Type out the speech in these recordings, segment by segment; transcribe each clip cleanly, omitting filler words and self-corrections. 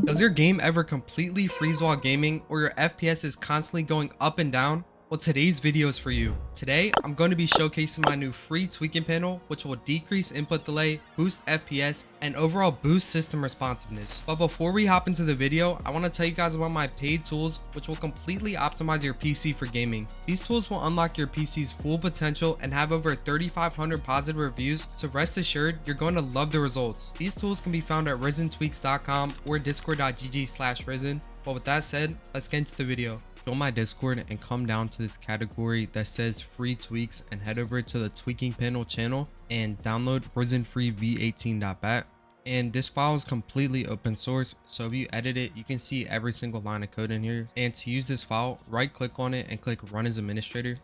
Does your game ever completely freeze while gaming, or your FPS is constantly going up and down? Well, today's video is for you. Today, I'm going to be showcasing my new free tweaking panel, which will decrease input delay, boost FPS, and overall boost system responsiveness. But before we hop into the video, I want to tell you guys about my paid tools, which will completely optimize your PC for gaming. These tools will unlock your PC's full potential and have over 3,500 positive reviews, so rest assured, you're going to love the results. These tools can be found at rizentweaks.com or discord.gg/rizent. But with that said, let's get into the video. Go my Discord and come down to this category that says free tweaks and head over to the tweaking panel channel and download risenfree v18.bat. And this file is completely open source, so if you edit it, you can see every single line of code in here. And to use this file, right click on it and click run as administrator.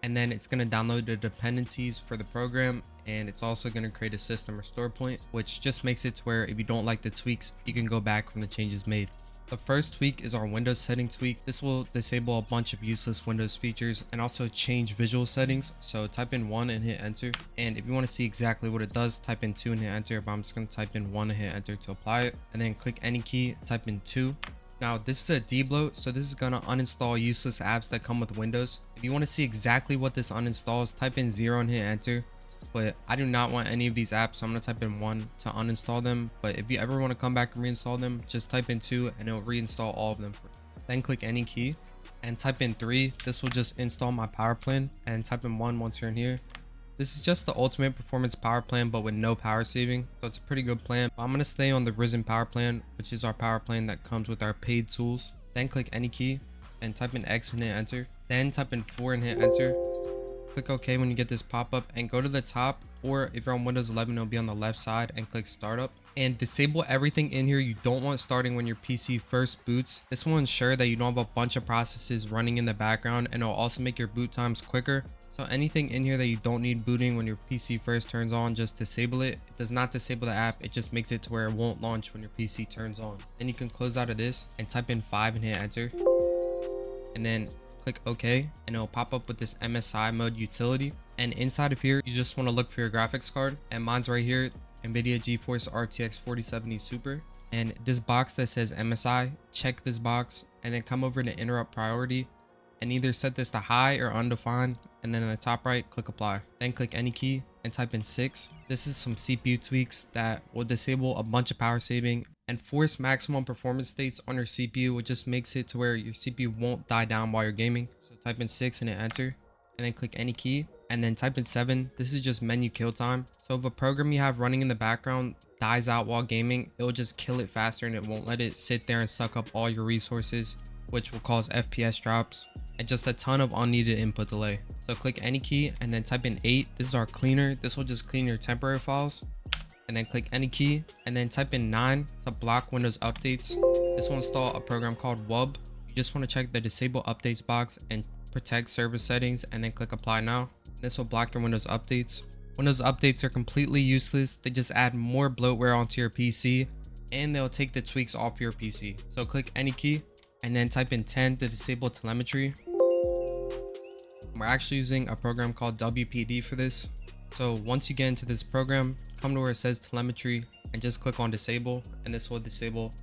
And then it's going to download the dependencies for the program, and it's also going to create a system restore point, which just makes it to where if you don't like the tweaks, you can go back from the changes made. The first tweak is our Windows setting tweak. This will disable a bunch of useless Windows features and also change visual settings. So type in 1 and hit enter. And if you want to see exactly what it does, type in 2 and hit enter. But I'm just going to type in 1 and hit enter to apply it. And then click any key, type in 2. Now this is a debloat, so this is going to uninstall useless apps that come with Windows. If you want to see exactly what this uninstalls, type in 0 and hit enter. But I do not want any of these apps, so I'm going to type in 1 to uninstall them. But if you ever want to come back and reinstall them, just type in 2 and it'll reinstall all of them. Then click any key and type in 3. This will just install my power plan, and type in 1 once you're in here. This is just the ultimate performance power plan, but with no power saving, so it's a pretty good plan. I'm going to stay on the Risen power plan, which is our power plan that comes with our paid tools. Then click any key and type in X and hit enter. Then type in 4 and hit enter. Click OK when you get this pop-up and go to the top, or if you're on Windows 11, it'll be on the left side, and click startup and disable everything in here you don't want starting when your PC first boots. This will ensure that you don't have a bunch of processes running in the background, and it'll also make your boot times quicker. So anything in here that you don't need booting when your PC first turns on, just disable it. It does not disable the app, it just makes it to where it won't launch when your PC turns on. Then you can close out of this and type in 5 and hit enter, and then click OK, and it'll pop up with this MSI mode utility. And inside of here, you just want to look for your graphics card, and mine's right here, NVIDIA GeForce RTX 4070 Super. And this box that says MSI, check this box and then come over to interrupt priority and either set this to high or undefined, and then in the top right, click apply. Then click any key and type in 6. This is some CPU tweaks that will disable a bunch of power saving and force maximum performance states on your CPU, which just makes it to where your CPU won't die down while you're gaming. So type in 6 and hit enter, and then click any key and then type in 7. This is just menu kill time. So if a program you have running in the background dies out while gaming, it will just kill it faster and it won't let it sit there and suck up all your resources, which will cause FPS drops and just a ton of unneeded input delay. So click any key and then type in 8. This is our cleaner. This will just clean your temporary files. And then click any key and then type in 9 to block Windows updates. This will install a program called WUB. You just want to check the disable updates box and protect service settings, and then click apply now. This will block your Windows updates. Windows updates are completely useless. They just add more bloatware onto your PC, and they'll take the tweaks off your PC. So click any key and then type in 10 to disable telemetry. We're actually using a program called WPD for this. So once you get into this program, come to where it says telemetry and just click on disable, and this will disable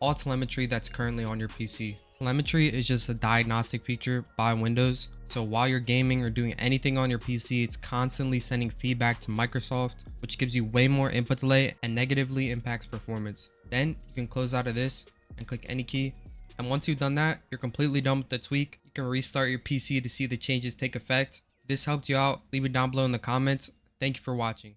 all telemetry that's currently on your PC. Telemetry is just a diagnostic feature by Windows. So while you're gaming or doing anything on your PC, it's constantly sending feedback to Microsoft, which gives you way more input delay and negatively impacts performance. Then you can close out of this and click any key. And once you've done that, you're completely done with the tweak. You can restart your PC to see the changes take effect. If this helped you out, leave it down below in the comments. Thank you for watching.